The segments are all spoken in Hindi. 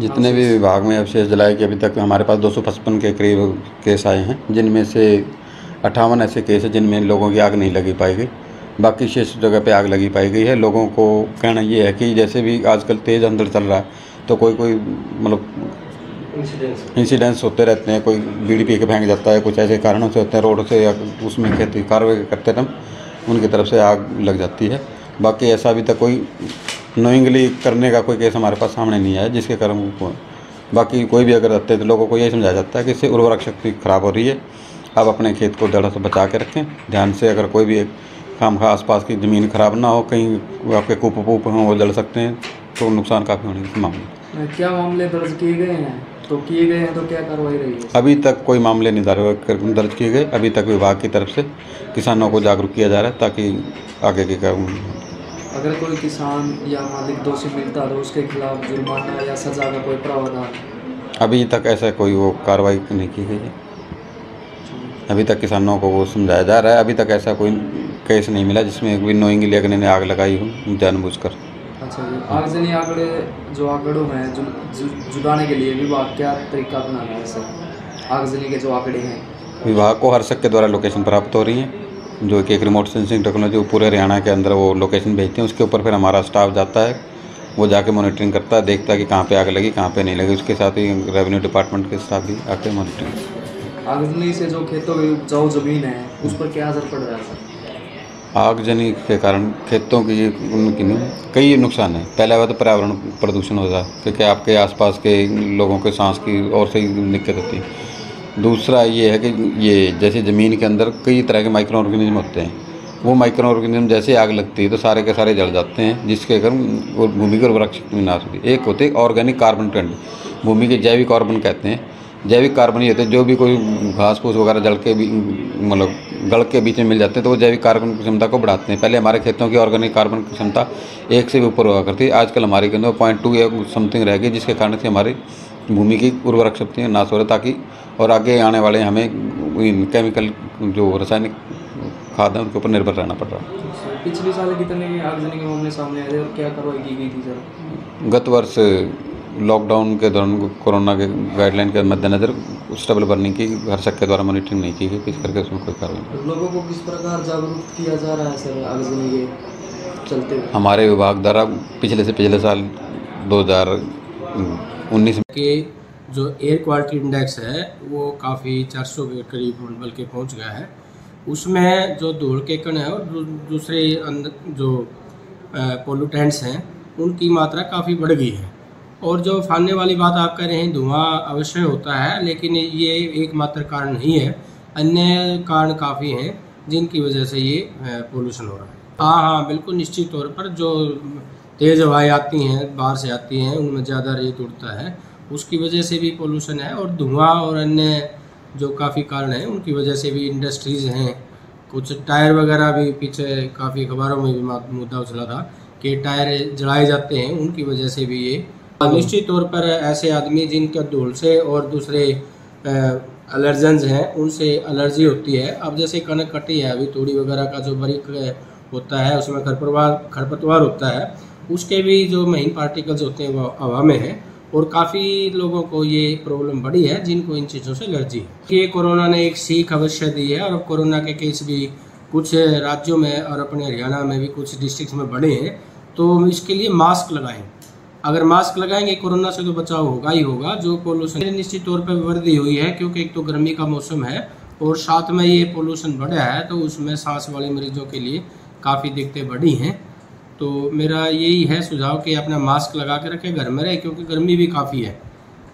जितने भी विभाग में अवशेष जलाए कि अभी तक हमारे पास 255 के करीब केस आए हैं, जिनमें से 58 ऐसे केस हैं जिनमें लोगों की आग नहीं लगी पाई गई। बाकी शेष जगह पे आग लगी पाई गई है। लोगों को कहना ये है कि जैसे भी आजकल तेज़ अंदर चल रहा है तो कोई मतलब इंसिडेंट्स होते रहते हैं। कोई बीड़ी पी के फेंक जाता है, कुछ ऐसे कारणों से होते हैं, रोड से या उसमें खेती कार्रवाई करते टाइम उनकी तरफ से आग लग जाती है। बाकी ऐसा अभी तक कोई नोइंगली करने का कोई केस हमारे पास सामने नहीं आया जिसके कारण बाकी कोई भी अगर रहते हैं तो लोगों को यही समझाया जाता है कि इससे उर्वरक शक्ति खराब हो रही है, आप अपने खेत को जड़ से बचा के रखें ध्यान से। अगर कोई भी खामखा आसपास की ज़मीन खराब ना हो, कहीं आपके कूप हों वो जल सकते हैं तो नुकसान काफ़ी होने के मामले। क्या मामले दर्ज किए गए हैं? तो किए गए हैं तो क्या कार्रवाई रही है? अभी तक कोई मामले नहीं दर्ज किए गए। अभी तक विभाग की तरफ से किसानों को जागरूक किया जा रहा है ताकि आगे की अगर कोई किसान या मालिक दोषी मिलता तो उसके खिलाफ जुर्माना या सजा का कोई प्रावधान? अभी तक ऐसा कोई वो कार्रवाई नहीं की गई है। अभी तक किसानों को वो समझाया जा रहा है। अभी तक ऐसा कोई केस नहीं मिला जिसमें कोई नोइंगली अगले ने आग लगाई हो जानबूझकर। अच्छा जी, आगजनी आंकड़े जो आंकड़ों में जुटाने के लिए विभाग क्या तरीका अपनाना है सर? आगजनी के जो आंकड़े हैं विभाग को हर शक के द्वारा लोकेशन प्राप्त हो रही है, जो कि एक रिमोट सेंसिंग टेक्नोलॉजी पूरे हरियाणा के अंदर वो लोकेशन भेजते हैं। उसके ऊपर फिर हमारा स्टाफ जाता है, वो जाके मॉनिटरिंग करता है, देखता है कि कहाँ पे आग लगी कहाँ पे नहीं लगी। उसके साथ ही रेवेन्यू डिपार्टमेंट के स्टाफ भी आके मॉनिटरिंग। आगजनी से जो खेतों की उपजाऊ जमीन है उस पर क्या असर पड़ रहा है सर? आगजनी के कारण खेतों की उनकी कई नुकसान है। पहला बात तो पर्यावरण प्रदूषण होता है क्योंकि आपके आसपास के लोगों के सांस की और से दिक्कत होती है। दूसरा ये है कि ये जैसे ज़मीन के अंदर कई तरह के माइक्रो ऑर्गेनिज्म होते हैं, वो माइक्रो ऑर्गेनिज्म जैसे आग लगती है तो सारे के सारे जल जाते हैं, जिसके कारण भूमि की उर्वरक शक्ति विनाश होती है। एक होते हैं ऑर्गेनिक कार्बन ट्रेंड, भूमि के जैविक कार्बन कहते हैं। जैविक कार्बन ये होते हैं जो भी कोई घास फूस वगैरह जल के भी मतलब गल के बीच में मिल जाते हैं तो वो जैविक कार्बन की क्षमता को बढ़ाते हैं। पहले हमारे खेतों की ऑर्गेनिक कार्बन की क्षमता 1 से भी ऊपर हुआ करती है, आजकल हमारे के अंदर 0.2 या समथिंग रह गई, जिसके कारण से हमारी भूमि की उर्वरक शक्ति नाश हो रही है। ताकि और आगे आने वाले हमें केमिकल जो रासायनिक खाद है उनके ऊपर निर्भर रहना पड़ रहा है। पिछले साल कितने आगजनी के मामले सामने आए थे और क्या कार्रवाई की गई थी सर? गत वर्ष लॉकडाउन के दौरान कोरोना के गाइडलाइन के मद्देनज़र स्टेबल बर्निंग की हर शक के द्वारा मॉनिटरिंग नहीं की गई, किस करके उसमें कोई कार्रवाई नहीं। लोगों को किस प्रकार जागरूक किया जा रहा है सर आगजनी के चलते हुए? हमारे विभाग द्वारा पिछले साल 2019 के जो एयर क्वालिटी इंडेक्स है वो काफ़ी 400 के करीब बल्कि पहुंच गया है। उसमें जो धूल के कण है और दूसरे जो पोल्यूटेंट्स हैं उनकी मात्रा काफ़ी बढ़ गई है। और जो फानने वाली बात आप कह रहे हैं, धुआं अवश्य होता है लेकिन ये एकमात्र कारण नहीं है, अन्य कारण काफ़ी हैं जिनकी वजह से ये पोल्यूशन हो रहा है। हाँ, बिल्कुल निश्चित तौर पर जो तेज़ हवाएं आती हैं बाहर से आती हैं उनमें ज़्यादा रेत उड़ता है, उसकी वजह से भी पोल्यूशन है। और धुआं और अन्य जो काफ़ी कारण हैं उनकी वजह से भी इंडस्ट्रीज़ हैं, कुछ टायर वगैरह भी पीछे काफ़ी अखबारों में भी मुद्दा उछला था कि टायर जलाए जाते हैं, उनकी वजह से भी ये निश्चित तौर पर ऐसे आदमी जिनका धूल से और दूसरे एलर्जेंस हैं उनसे एलर्जी होती है। अब जैसे कनक कटी है, अभी तूड़ी वगैरह का जो बारीक होता है उसमें खरपतवार होता है, उसके भी जो महीन पार्टिकल्स होते हैं वो हवा में है और काफ़ी लोगों को ये प्रॉब्लम बढ़ी है जिनको इन चीज़ों से एलर्जी है। कि कोरोना ने एक सीख अवश्य दी है और कोरोना के केस भी कुछ राज्यों में और अपने हरियाणा में भी कुछ डिस्ट्रिक्ट में बढ़े हैं, तो इसके लिए मास्क लगाएं। अगर मास्क लगाएंगे कोरोना से तो बचाव होगा ही होगा। जो पोल्यूशन निश्चित तौर पर वृद्धि हुई है क्योंकि एक तो गर्मी का मौसम है और साथ में ये पोल्यूशन बढ़ा है तो उसमें सांस वाले मरीजों के लिए काफ़ी दिक्कतें बढ़ी हैं। तो मेरा यही है सुझाव कि अपना मास्क लगा के रखें, घर में रहे, क्योंकि गर्मी भी काफ़ी है।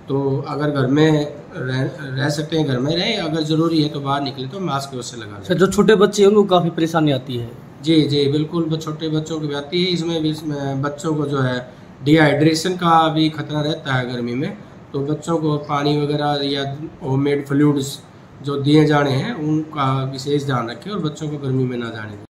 तो अगर घर में रह सकते हैं घर में रहें, अगर ज़रूरी है तो बाहर निकले तो मास्क वैसे लगा लें। सर, जो छोटे बच्चे हैं उनको काफ़ी परेशानी आती है? जी बिल्कुल, छोटे बच्चों की भी आती है। इसमें भी बच्चों को जो है डिहाइड्रेशन का भी खतरा रहता है गर्मी में, तो बच्चों को पानी वगैरह या होममेड फ्लूइड्स जो दिए जाने हैं उनका विशेष ध्यान रखें और बच्चों को गर्मी में ना जाने दें।